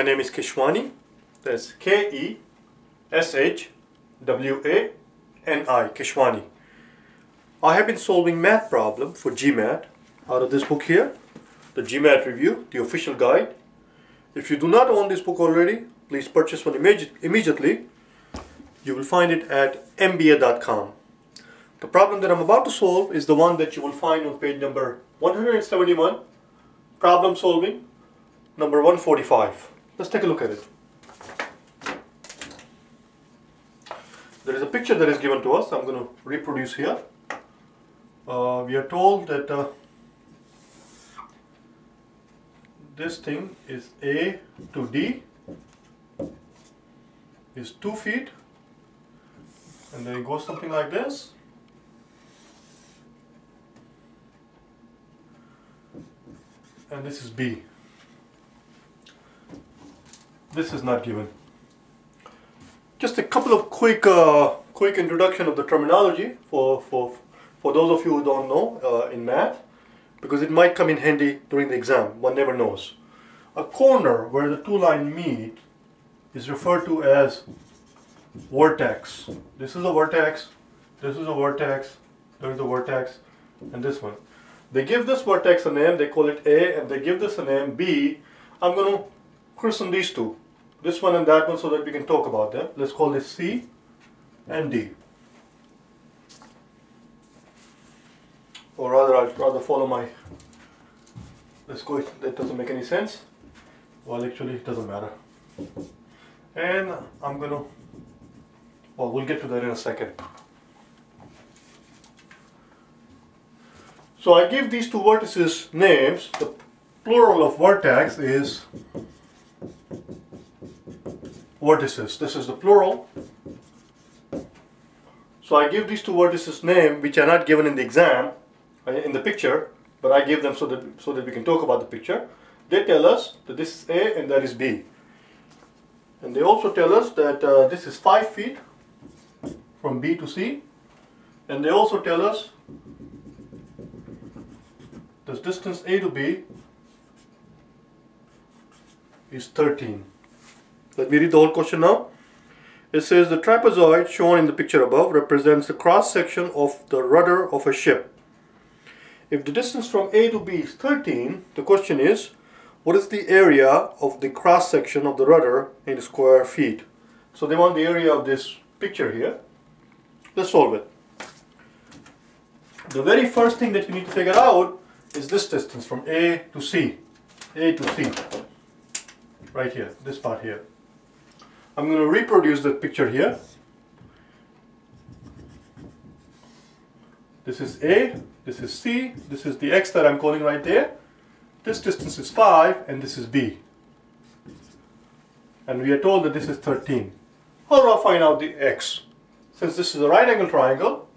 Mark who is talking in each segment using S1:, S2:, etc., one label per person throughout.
S1: name is Keshwani. That's Keshwani, Keshwani. I have been solving math problem for GMAT out of this book here, the GMAT Review, the official guide. If you do not own this book already, please purchase one immediately. You will find it at mba.com. The problem that I'm about to solve is the one that you will find on page number 171, problem solving, number 145. Let's take a look at it. There is a picture that is given to us. I'm going to reproduce here. We are told that this thing is A to D is 2 feet, and then it goes something like this. And this is B. This is not given. Just a couple of quick introduction of the terminology for those of you who don't know in math, because it might come in handy during the exam. One never knows. A corner where the two lines meet is referred to as vertex. This is a vertex, this is a vertex, there is a vertex, and this one. They give this vertex a name, they call it A, and they give this a name B. I'm going to christen these two, this one and that one, so that we can talk about them. Let's call this C and D. Or rather, I'd rather follow my, let's go, that doesn't make any sense. Well, actually, it doesn't matter. And I'm going to, well, we'll get to that in a second. So I give these two vertices names. The plural of vertex is vertices. This is the plural. So I give these two vertices name, which are not given in the exam, in the picture, but I give them so that we can talk about the picture. They tell us that this is A and that is B. And they also tell us that this is 5 feet from B to C. And they also tell us this distance A to B is 13. Let me read the whole question now. It says the trapezoid shown in the picture above represents the cross section of the rudder of a ship. If the distance from A to B is 13, the question is, what is the area of the cross section of the rudder in square feet? So they want the area of this picture here. Let's solve it. The very first thing that you need to figure out is this distance from A to C. A to C. Right here, this part here. I'm going to reproduce that picture here. This is A, this is C, this is the X that I'm calling right there. This distance is 5 and this is B. And we are told that this is 13. How do I find out the X? Since this is a right angle triangle,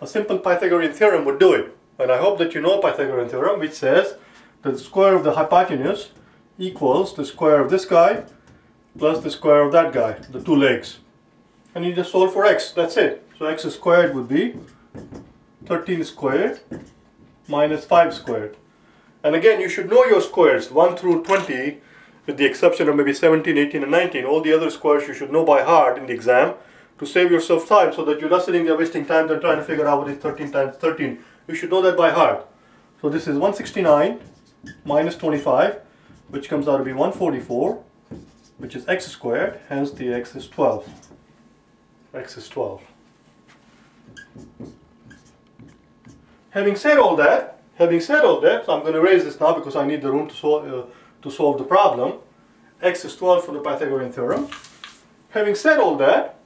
S1: a simple Pythagorean theorem would do it. And I hope that you know Pythagorean theorem, which says that the square of the hypotenuse equals the square of this guy plus the square of that guy, the two legs. And you just solve for X, that's it. So X squared would be 13 squared minus 5 squared. And again, you should know your squares, 1 through 20, with the exception of maybe 17, 18 and 19. All the other squares you should know by heart in the exam to save yourself time, so that you're not sitting there wasting time and trying to figure out what is 13 times 13. You should know that by heart. So this is 169 minus 25, which comes out to be 144, which is X squared, hence the X is 12. X is 12. Having said all that, so I'm going to erase this now because I need the room to solve the problem. X is 12 for the Pythagorean theorem. Having said all that,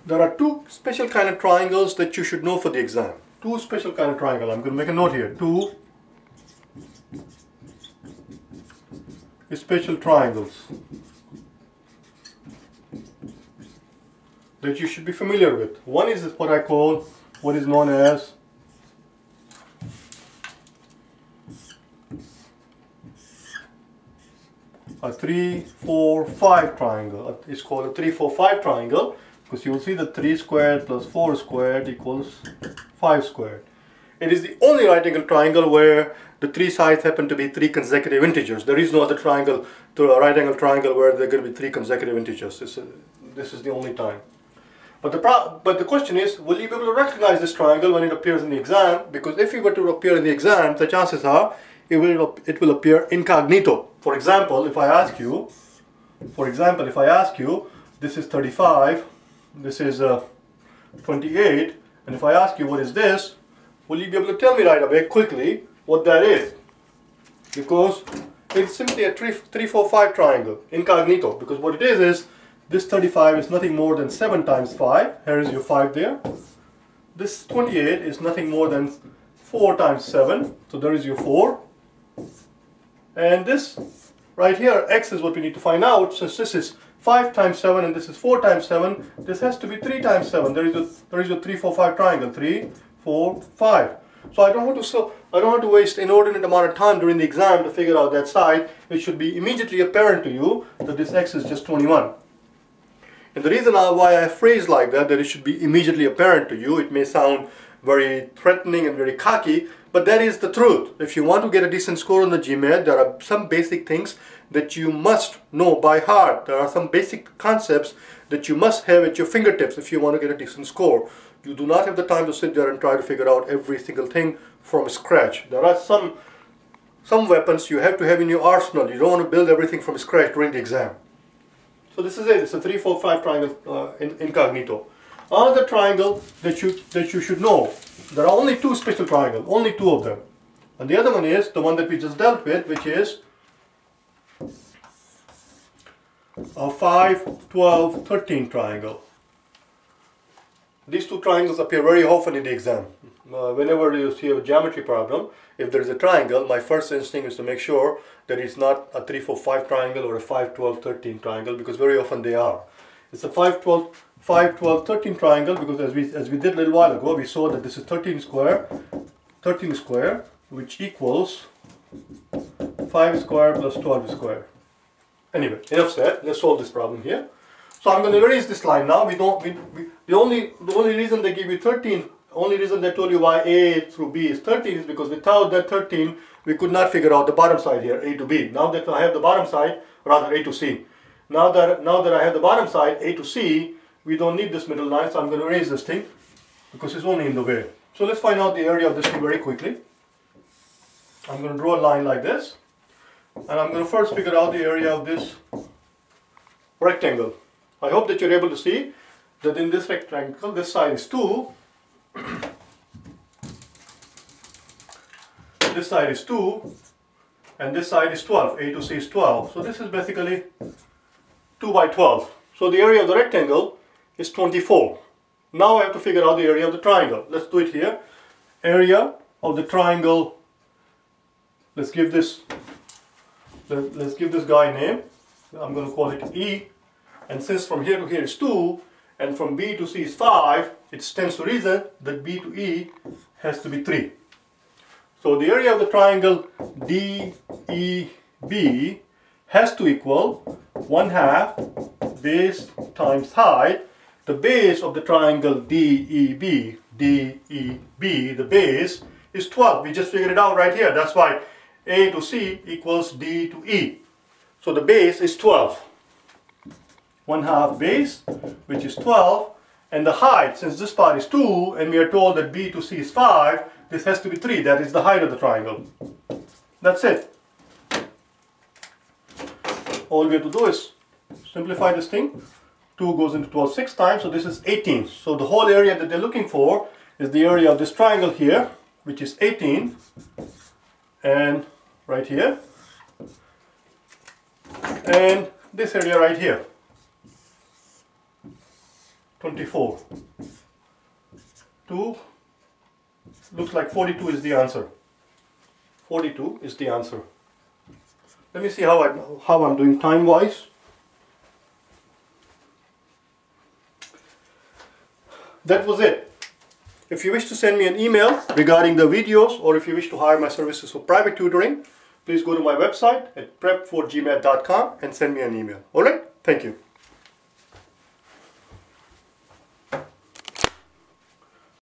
S1: there are two special kind of triangles that you should know for the exam. Two special kind of triangle. I'm going to make a note here. Two special triangles that you should be familiar with. One is what I call, what is known as a 3, 4, 5 triangle. It's called a 3, 4, 5 triangle because you will see that 3 squared plus 4 squared equals 5 squared. It is the only right angle triangle where the three sides happen to be three consecutive integers. There is no other triangle, to a right angle triangle, where there are going to be three consecutive integers. This is the only time. But the question is, will you be able to recognize this triangle when it appears in the exam? Because if it were to appear in the exam, the chances are it will appear incognito. For example, if I ask you, this is 35, this is 28, and if I ask you what is this, will you be able to tell me right away quickly what that is? Because it's simply a 3, 4, 5 triangle, incognito. Because what it is this 35 is nothing more than 7 times 5. Here is your 5 there. This 28 is nothing more than 4 times 7. So there is your 4. And this right here, x, is what we need to find out. Since this is 5 times 7 and this is 4 times 7, this has to be 3 times 7. There is your 3, 4, 5 triangle. 3, 4, 5. So I don't want to waste inordinate amount of time during the exam to figure out that side. It should be immediately apparent to you that this x is just 21. And the reason why I phrase like that it should be immediately apparent to you, it may sound very threatening and very cocky, but that is the truth. If you want to get a decent score on the GMAT, there are some basic things that you must know by heart. There are some basic concepts that you must have at your fingertips if you want to get a decent score. You do not have the time to sit there and try to figure out every single thing from scratch. There are some weapons you have to have in your arsenal. You don't want to build everything from scratch during the exam. So this is it. It's a 3, 4, 5 triangle incognito. Another triangle that you should know. There are only 2 special triangles, only 2 of them. And the other one is the one that we just dealt with, which is a 5, 12, 13 triangle. These 2 triangles appear very often in the exam. Whenever you see a geometry problem, if there is a triangle, my first instinct is to make sure that it's not a 3, 4, 5 triangle or a 5, 12, 13 triangle, because very often they are. It's a 5, 12, 13 triangle because as we did a little while ago, we saw that this is 13 square, which equals 5 square plus 12 square. Anyway, enough said. Let's solve this problem here. So I'm going to erase this line now. The only reason they give you 13, only reason they told you why A through B is 13 is because without that 13, we could not figure out the bottom side here, A to B. Now that I have the bottom side, rather A to C. Now that I have the bottom side, A to C, we don't need this middle line, so I'm going to erase this thing because it's only in the way. So let's find out the area of this thing very quickly. I'm going to draw a line like this, and I'm going to first figure out the area of this rectangle. I hope that you're able to see that in this rectangle, this side is 2, this side is 2, and this side is 12. A to C is 12. So this is basically 2 by 12. So the area of the rectangle is 24. Now I have to figure out the area of the triangle. Let's do it here. Area of the triangle. Let's give this guy a name. I'm going to call it E. And since from here to here is 2, and from B to C is 5, it stands to reason that B to E has to be 3. So the area of the triangle DEB has to equal 1/2 base times height. The base of the triangle DEB, the base is 12. We just figured it out right here. That's why A to C equals D to E. So the base is 12. 1/2 base, which is 12, and the height, since this part is 2 and we are told that B to C is 5, this has to be 3. That is the height of the triangle. That's it. All we have to do is simplify this thing. 2 goes into 12 6 times, so this is 18. So the whole area that they're looking for is the area of this triangle here, which is 18, and right here, and this area right here, 24. 2 looks like 42 is the answer. 42 is the answer. Let me see how I'm doing time-wise. That was it. If you wish to send me an email regarding the videos, or if you wish to hire my services for private tutoring, please go to my website at prep4gmat.com and send me an email. Alright? Thank you.